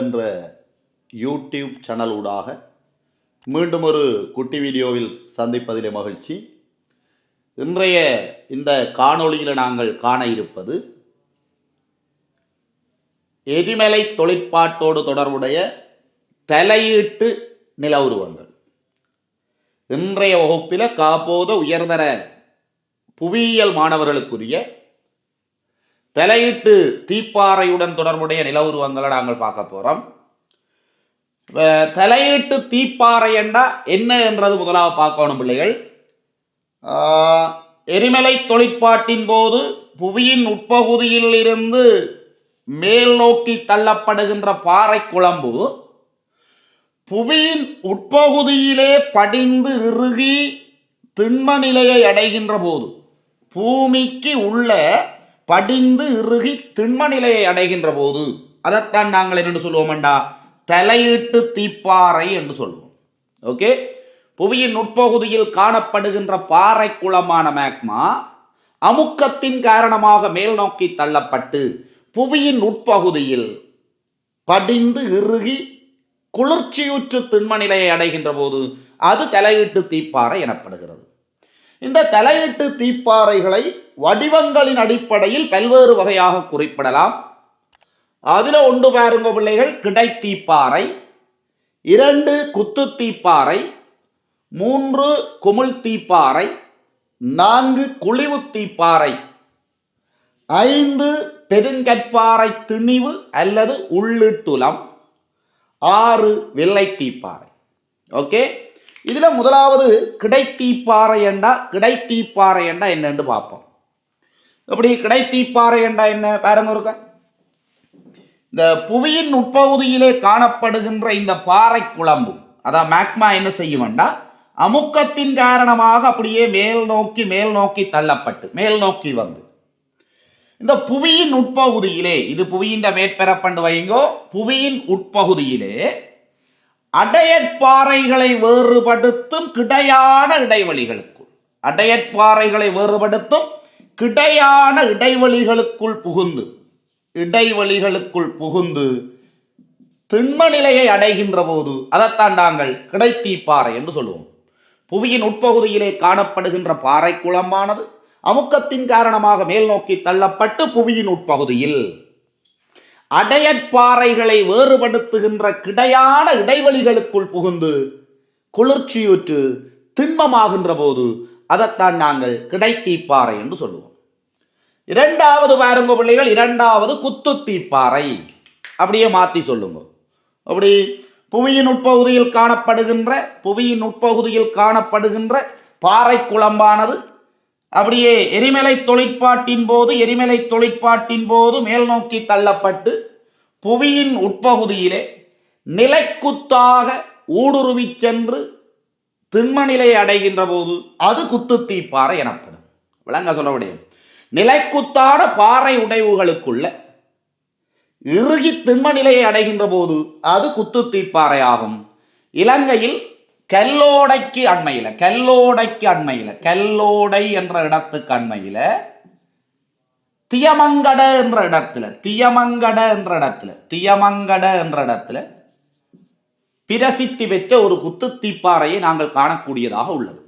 என்ற YouTube channel ஊடாக மீண்டும் ஒரு குட்டி வீடியோவில் சந்திப்பதிலே மகிழ்ச்சி. இன்றைய இந்த காணொளியில் நாங்கள் காண இருப்பது எரிமலை தொழிற்பாட்டோடு தொடர்புடைய தலையீட்டு நில உருவங்கள். இன்றைய வகுப்பில் காப்போத உயர்தர புவியியல் மாணவர்களுக்குரிய தலையீட்டு தீப்பாறையுடன் தொடர்புடைய நில உருவங்களை நாங்கள் பார்க்க போகிறோம். தலையீட்டு தீப்பாறை என்றால் என்ன என்றது முதலாவது பார்க்கணும் பிள்ளைகள். எரிமலை தொழிற்பாட்டின் போது புவியின் உட்பகுதியில் இருந்து மேல் நோக்கி தள்ளப்படுகின்ற பாறை குழம்பு புவியின் உட்பகுதியிலே படிந்து இறுகி திண்ம நிலையை அடைகின்ற போது, பூமிக்கு உள்ள படிந்து இறுகி திண்ம நிலையை அடைகின்ற போது அதைத்தான் நாங்கள் என்ன சொல்லுவோம்டா, தலையீட்டு தீப்பாறை என்று சொல்லுவோம். ஓகே, புவியின் உட்பகுதியில் காணப்படுகின்ற பாறை குளமான மேக்மா அமுக்கத்தின் காரணமாக மேல் நோக்கி தள்ளப்பட்டு புவியின் உட்பகுதியில் படிந்து இறுகி குளிர்ச்சியுற்று திண்ம நிலையை அடைகின்ற போது அது தலையீட்டு தீப்பாறை எனப்படுகிறது. இந்த தலையீட்டு தீப்பாறைகளை வடிவங்களின் அடிப்படையில் பல்வேறு வகையாக குறிப்பிடலாம். அதில் ஒன்று பாருங்க பிள்ளைகள், கிடைத்தீப்பாறை, 2 குத்து தீப்பாறை, 3 குமிழ் தீப்பாறை, 4 குழிவு தீப்பாறை, 5 பெருங்கற்பாறை திணிவு அல்லது உள்ளிட்டுலம், 6 வெள்ளை தீப்பாறை. ஓகே, இதுல முதலாவது கிடைத்தீப்பாறை என்றா என்னன்னு பார்ப்போம். அப்படி கிடைத்தீப்பாறை என்றா என்ன பாருங்க. இருக்க இந்த புவியின் உட்பகுதியிலே காணப்படுகின்ற இந்த பாறை குழம்பு, அதான் மேக்மா என்ன செய்யும்டா, அமுக்கத்தின் காரணமாக அப்படியே மேல் நோக்கி தள்ளப்பட்டு மேல் நோக்கி வந்து இந்த புவியின் உட்பகுதியிலே, இது புவியின் மேற்பரப்பண்டு வைங்கோ, புவியின் உட்பகுதியிலே அடையற்பாறைகளை வேறுபடுத்தும் கிடையான இடைவெளிகளுக்குள், அடையற்பாறைகளை வேறுபடுத்தும் கிடையான இடைவெளிகளுக்குள் புகுந்து திண்ம நிலையை அடைகின்ற போது அதைத்தான் நாங்கள் கிடைத்தீப்பாறை என்று சொல்லுவோம். புவியின் உட்பகுதியிலே காணப்படுகின்ற பாறை குளமானது அமுக்கத்தின் காரணமாக மேல் நோக்கி தள்ளப்பட்டு புவியின் உட்பகுதியில் அடையற்பாறைகளை வேறுபடுத்துகின்ற கிடையான இடைவெளிகளுக்குள் புகுந்து குளிர்ச்சியுற்று திண்மமாகின்ற போது அதைத்தான் நாங்கள் கிடைத்தீப்பாறை என்று சொல்லுவோம். இரண்டாவது பாருங்க பிள்ளைகள், இரண்டாவது குத்து தீப்பாறை. அப்படியே மாற்றி சொல்லுங்க. அப்படி புவியின் உட்பகுதியில் காணப்படுகின்ற பாறை குழம்பானது அப்படியே எரிமலை தொழிற்பாட்டின் போது மேல் நோக்கி தள்ளப்பட்டு புவியின் உட்பகுதியிலே நிலைக்குத்தாக ஊடுருவி சென்று திண்ம நிலையை அடைகின்ற போது அது குத்து தீப்பாறை எனப்படும். விளங்க சொல்ல முடியும். நிலைக்குத்தான பாறை உடைவுகளுக்குள்ள இறுகி திண்ம நிலையை அடைகின்ற போது அது குத்து தீப்பாறை ஆகும். இலங்கையில் கல்லோடைக்கு அண்மையில கல்லோடை என்ற இடத்துக்கு அண்மையில தியமங்கட என்ற இடத்துல பிரசித்தி பெற்ற ஒரு குத்து தீப்பாறையை நாங்கள் காணக்கூடியதாக உள்ளது.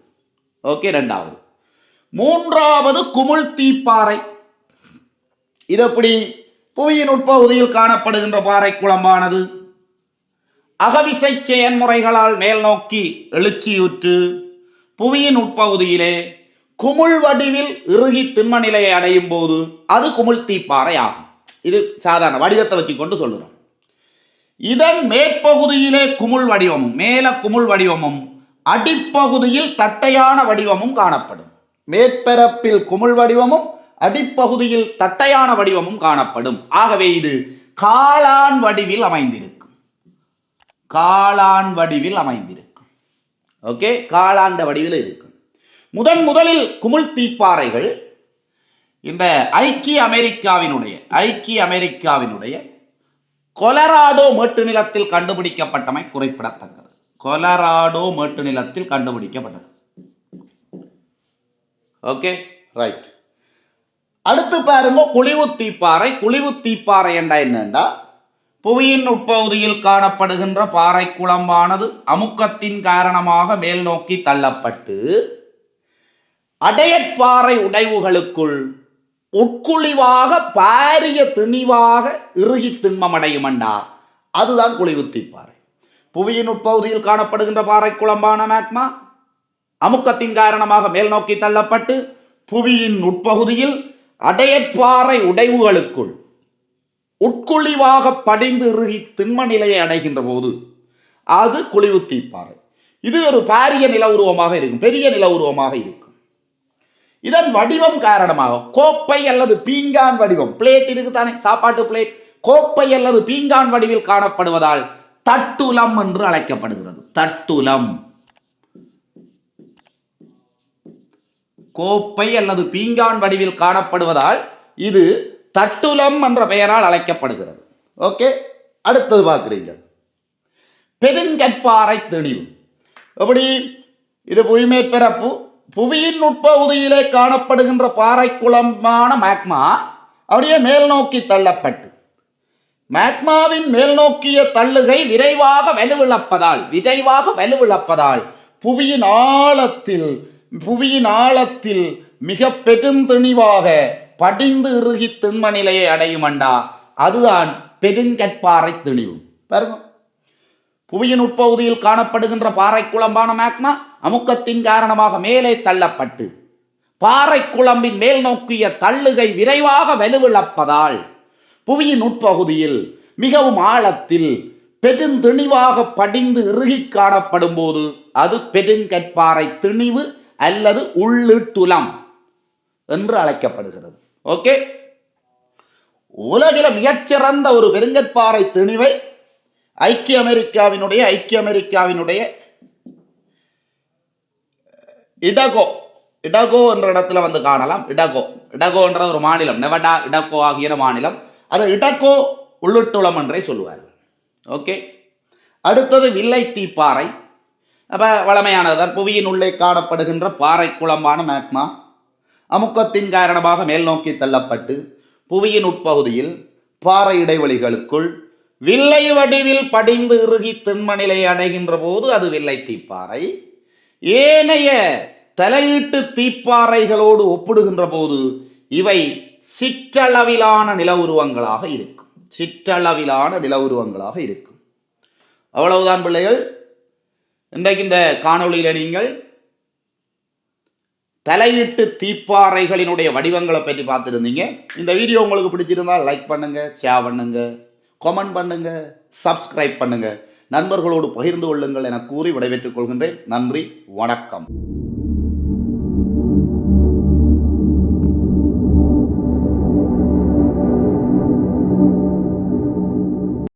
ஓகே, இரண்டாவது. மூன்றாவது குமிழ் தீப்பாறை. இது எப்படி, புவியின் உட்பகுதியில் காணப்படுகின்ற பாறை குளம்பானது அகவிசை செயன்முறைகளால் மேல் நோக்கி எழுச்சியுற்று புவியின் உட்பகுதியிலே குமிழ் வடிவில் இறுகி திண்ம நிலையை அடையும் போது அது குமிழ் தீப்பாறை ஆகும். இது சாதாரண வடிவத்தை வச்சு கொண்டு சொல்லுறோம். இதன் மேற்பகுதியிலே குமிழ் வடிவமும், மேல குமிழ் வடிவமும், அடிப்பகுதியில் தட்டையான வடிவமும் காணப்படும். மேற்பரப்பில் குமிழ் வடிவமும், அடிப்பகுதியில் தட்டையான வடிவமும் காணப்படும். ஆகவே இது காளான் வடிவில் அமைந்திருக்கும். ஓகே, காளாண்ட வடிவில் இருக்கும். முதலில் குமிழ் தீப்பாறைகள் இந்த ஐக்கிய அமெரிக்காவினுடைய கொலராடோ மேட்டு நிலத்தில் கண்டுபிடிக்கப்பட்டமை குறிப்பிடத்தக்கது. Okay, right. அடுத்து பாருங்க குழிவு தீப்பாறை. குழிவு தீப்பாறை என்றா என்னன்னா, புவியின் உட்பகுதியில் காணப்படுகின்ற பாறை குழம்பானது அமுக்கத்தின் காரணமாக மேல் நோக்கி தள்ளப்பட்டு அடையற்பாறை உடைவுகளுக்குள் உட்குழிவாக பாரிய திணிவாக இறுகி திண்மமடையும் என்றார். அதுதான் குழிவுத்தீப்பாறை. புவியின் உட்பகுதியில் காணப்படுகின்ற பாறை குழம்பான மேக்மா அமுக்கத்தின் காரணமாக மேல் நோக்கி தள்ளப்பட்டு புவியின் உட்பகுதியில் அடையற்பாறை உடைவுகளுக்குள் உட்குழிவாக படிந்து இறுகி திண்ம நிலையை அடைகின்ற போது அது குழிவுத்தீப்பாறை. இது ஒரு பாரிய நில உருவமாக இருக்கும், பெரிய நில உருவமாக இருக்கும். இதன் வடிவம் காரணமாக கோப்பை அல்லது பீங்கான் வடிவம், பிளேட் இருக்குதானே, சாப்பாட்டு பிளேட், கோப்பை அல்லது பீங்கான் வடிவில் காணப்படுவதால் தட்டுலம் என்று அழைக்கப்படுகிறது. தட்டுலம், கோப்பை அல்லது பீங்கான் வடிவில் காணப்படுவதால் இது தட்டுலம் என்ற பெயரால் அழைக்கப்படுகிறது. ஓகே, அடுத்தது பார்க்கிறீங்க பெருங்கற்பாறை திணிவு. எப்படி? இது புவிமேற்பரப்பு, புவியின் உட்பகுதியிலே காணப்படுகின்ற பாறை குழம்பான மேக்மா அப்படியே மேல் நோக்கி தள்ளப்பட்டு மேக்மாவின் மேல் நோக்கிய தள்ளுகை விரைவாக வலுவிழப்பதால் புவியின் ஆழத்தில் மிக பெருந்திணிவாக படிந்து இறுகி திண்ம நிலையை அடையும் அண்டா. அதுதான் பெருங்கற்பாறை திணிவு. பாருங்க, புவியின் உட்பகுதியில் காணப்படுகின்ற பாறை குழம்பான மேக்மா அமுக்கத்தின் காரணமாக மேலே தள்ளப்பட்டு பாறை குழம்பின் மேல் நோக்கிய தள்ளுகை விரைவாக வலுவிழப்பதால் புவியின் உட்பகுதியில் மிகவும் ஆழத்தில் பெருந்திணிவாக படிந்து இறுகி காணப்படும் போது அது பெருங்கற்பாறை திணிவு அல்லது உள்ளிட்டுலம் என்று அழைக்கப்படுகிறது. ஓகே, உலகில மிகச்சிறந்த ஒரு பெருங்கற்பாறை திணிவை ஐக்கிய அமெரிக்காவினுடைய இடகோ என்ற இடத்துல வந்து காணலாம். இடகோ என்ற ஒரு மாநிலம், நெவடா, இடகோ ஆகிய மாநிலம். அது இடகோ உள்ளிட்டுளம் என்றே சொல்லுவார்கள். ஓகே, அடுத்தது வில்லை தீப்பாறை. அப்ப வளமையானதுதான். புவியின் உள்ளே காணப்படுகின்ற பாறை குழம்பான மேக்மா அமுக்கத்தின் காரணமாக மேல் நோக்கி தள்ளப்பட்டு புவியின் உட்பகுதியில் பாறை இடைவெளிகளுக்குள் வில்லை வடிவில் படிந்து இறுகி திண்ம நிலை அடைகின்ற போது அது வில்லை தீப்பாறை. ஏனைய தலையீட்டு தீப்பாறைகளோடு ஒப்பிடுகின்ற போது இவை சிற்றளவிலான நில உருவங்களாக இருக்கும். அவ்வளவுதான் பிள்ளைகள். இன்றைக்கு இந்த காணொளியில நீங்கள் தலையீட்டு தீப்பாறைகளினுடைய வடிவங்களை பற்றி பார்த்துருந்தீங்க. இந்த வீடியோ உங்களுக்கு பிடிச்சிருந்தால் லைக் பண்ணுங்க, ஷேர் பண்ணுங்க, கமெண்ட் பண்ணுங்க, சப்ஸ்கிரைப் பண்ணுங்க, நண்பர்களோடு பகிர்ந்து கொள்ளுங்கள் என கூறி விடைபெற்றுக் கொள்கின்றேன். நன்றி, வணக்கம்.